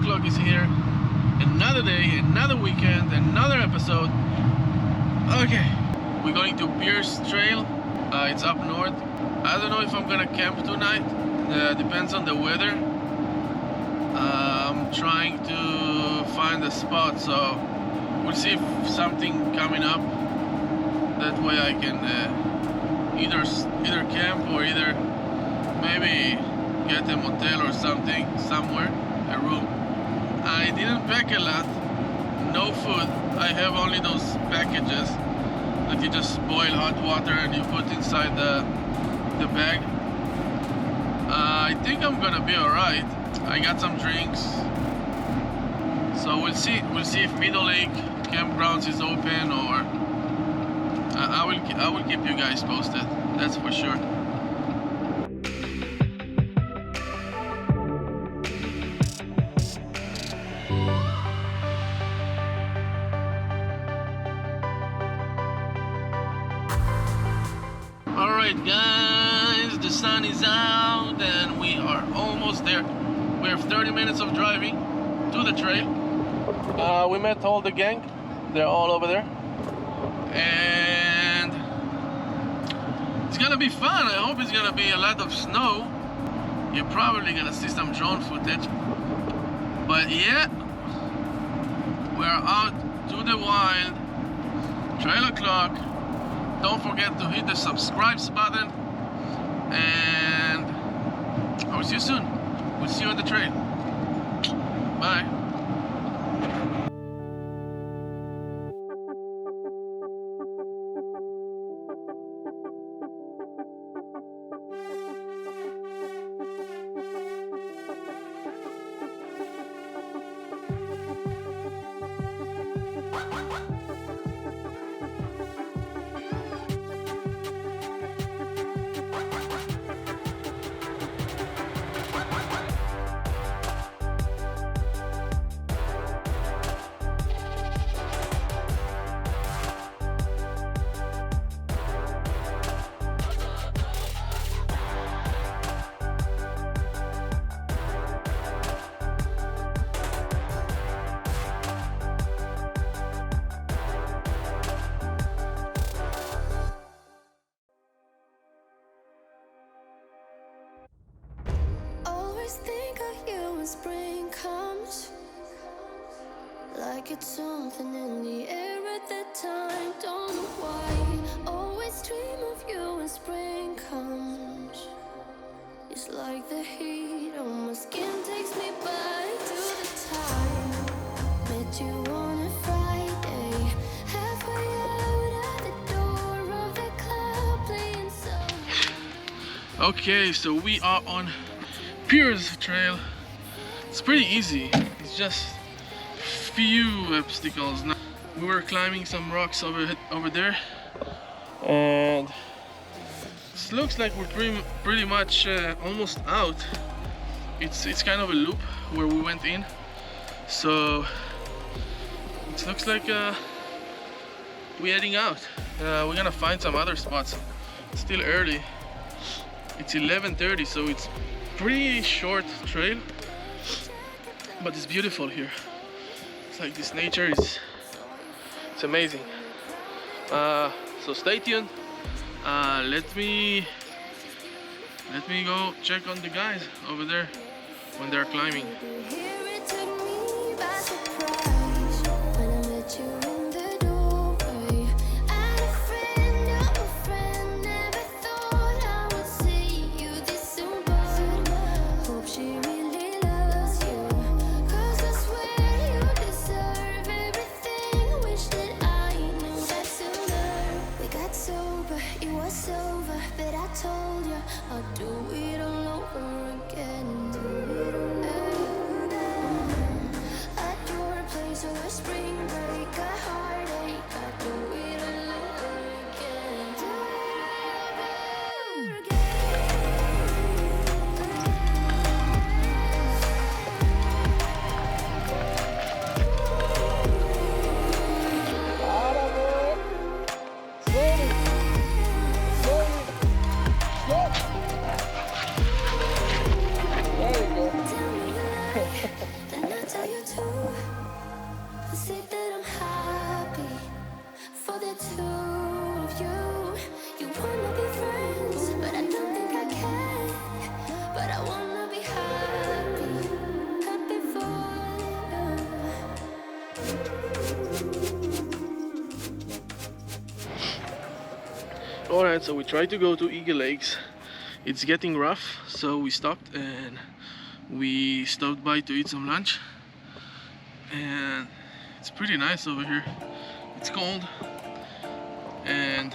o'clock is here. Another day, another weekend, another episode. Okay, we're going to Pierce Trail. It's up north. I don't know if I'm gonna camp tonight. Depends on the weather. I'm trying to find a spot, so we'll see if something coming up. That way I can either camp or either maybe get a motel or something somewhere, a room. I didn't pack a lot, no food. I have only those packages that you just boil hot water and you put inside the bag. I think I'm gonna be alright. I got some drinks, so we'll see if Middle Lake Campgrounds is open, or I will keep you guys posted, that's for sure. Alright guys, the sun is out and we are almost there. We have 30 minutes of driving to the trail. We met all the gang, they're all over there. And it's gonna be fun. I hope it's gonna be a lot of snow. You're probably gonna see some drone footage. But yeah, we're out to the wild, trail o'clock. Don't forget to hit the subscribe button, and I will see you soon. We'll see you on the trail. Bye. Think of you when spring comes, like it's something in the air at that time. Don't know why, always dream of you when spring comes. It's like the heat on my skin takes me back to the time met you on a Friday, halfway out at the door of the club playing some. Okay, so we are on Pierce Trail. It's pretty easy. It's just few obstacles. Now, we were climbing some rocks over there, and it looks like we're pretty much almost out. It's kind of a loop where we went in, so it looks like we're heading out. We're gonna find some other spots. It's still early. It's 11:30, so it's pretty short trail, but it's beautiful here. It's like this nature it's amazing. So stay tuned. Let me go check on the guys over there when they're climbing. I'll do it all over again. I do Alright, so we tried to go to Eagle Lakes. It's getting rough, so we stopped and we stopped by to eat some lunch. And it's pretty nice over here. It's cold and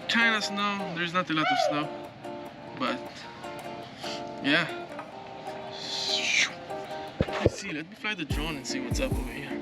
kind of snow. There's not a lot of snow, but yeah. Let's see, let me fly the drone and see what's up over here.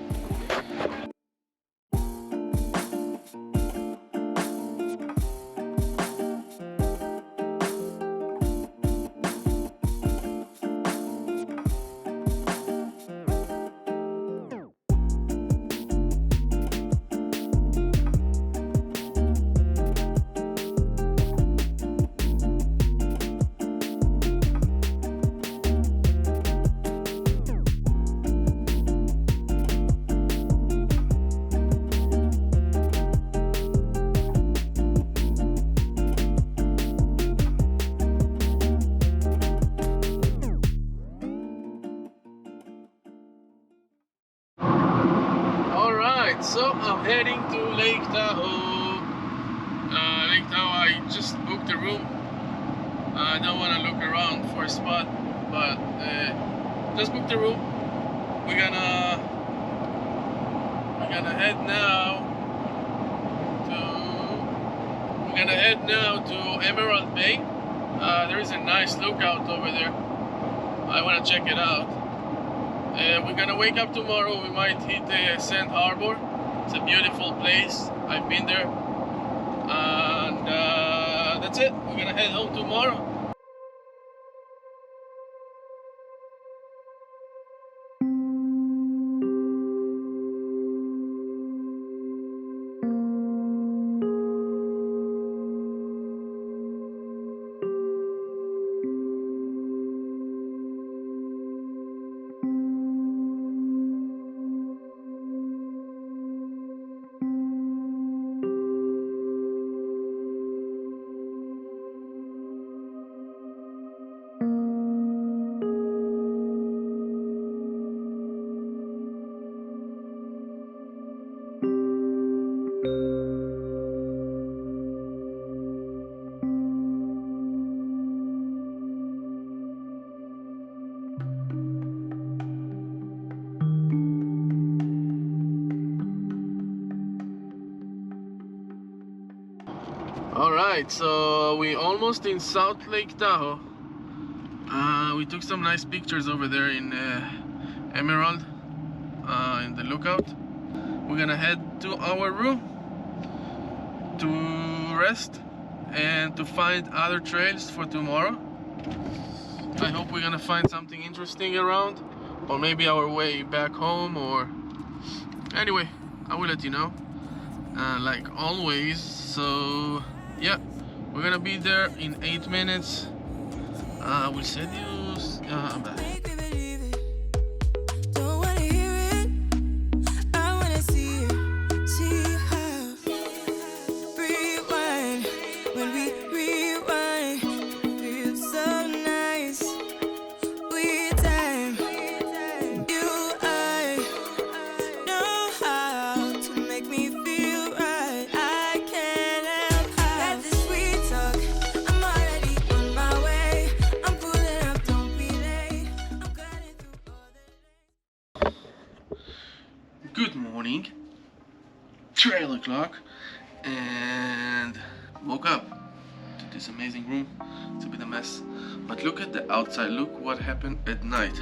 So I'm heading to Lake Tahoe. Lake Tahoe, I just booked a room. I don't want to look around for a spot, but just booked a room. We're gonna head now to Emerald Bay. There is a nice lookout over there. I want to check it out. We're gonna wake up tomorrow. We might hit Sand Harbor. It's a beautiful place. I've been there, and that's it. We're gonna head home tomorrow. Alright, so we almost in South Lake Tahoe. We took some nice pictures over there in Emerald, in the lookout. We're gonna head to our room to rest and to find other trails for tomorrow. I hope we're gonna find something interesting around, or maybe our way back home, or anyway, I will let you know, like always. So yeah, we're gonna be there in 8 minutes. We'll send you back. Good morning, 12 o'clock, and woke up to this amazing room. It's a bit a mess, but look at the outside. Look what happened at night.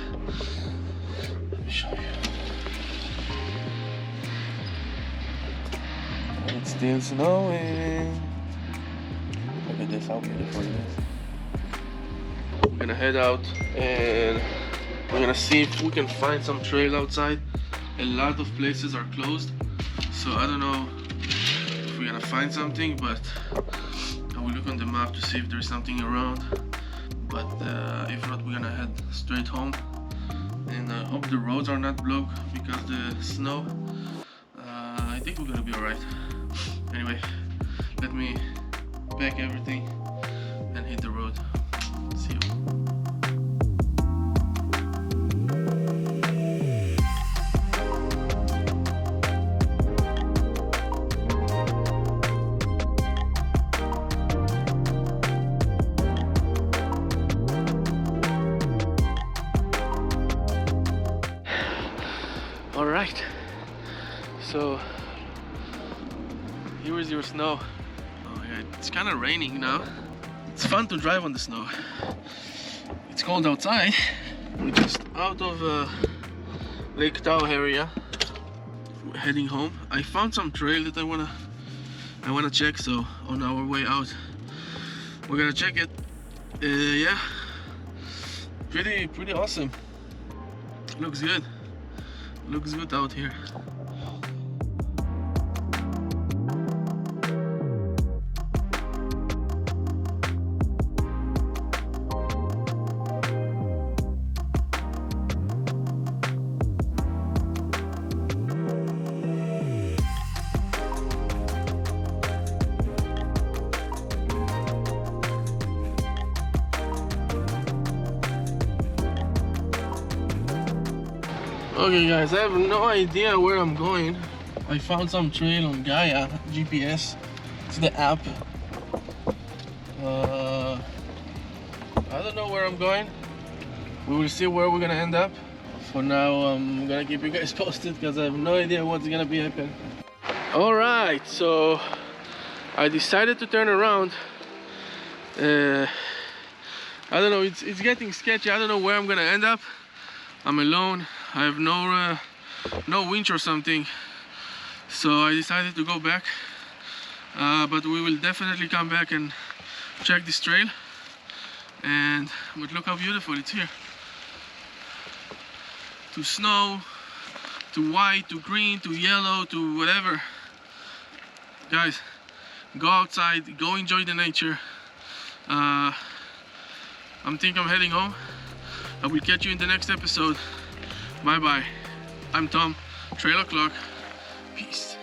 Let me show you. It's still snowing. Look at this, how beautiful it is. We're gonna head out and we're gonna see if we can find some trail outside. A lot of places are closed, so I don't know if we're gonna find something, but I will look on the map to see if there's something around. But if not, we're gonna head straight home, and I hope the roads are not blocked because the snow. I think we're gonna be alright. Anyway, let me pack everything and hit the road. See you. right, so here is your snow. Oh yeah, it's kind of raining now. It's fun to drive on the snow. It's cold outside. We're just out of Lake Tahoe area, heading home. I found some trail that I wanna check, so on our way out we're gonna check it. Yeah, pretty awesome. Looks good out here. Okay guys, I have no idea where I'm going. I found some trail on Gaia GPS. It's the app. I don't know where I'm going. We will see where we're gonna end up. For now, I'm gonna keep you guys posted because I have no idea what's gonna be happening. Alright, so I decided to turn around. I don't know, it's getting sketchy. I don't know where I'm gonna end up. I'm alone. I have no winch or something, so I decided to go back. But we will definitely come back and check this trail. But look how beautiful it's here. To snow, to white, to green, to yellow, to whatever. Guys, go outside, go enjoy the nature. I think I'm heading home. I will catch you in the next episode. Bye bye. I'm Tom, Trail O'Clock. Peace.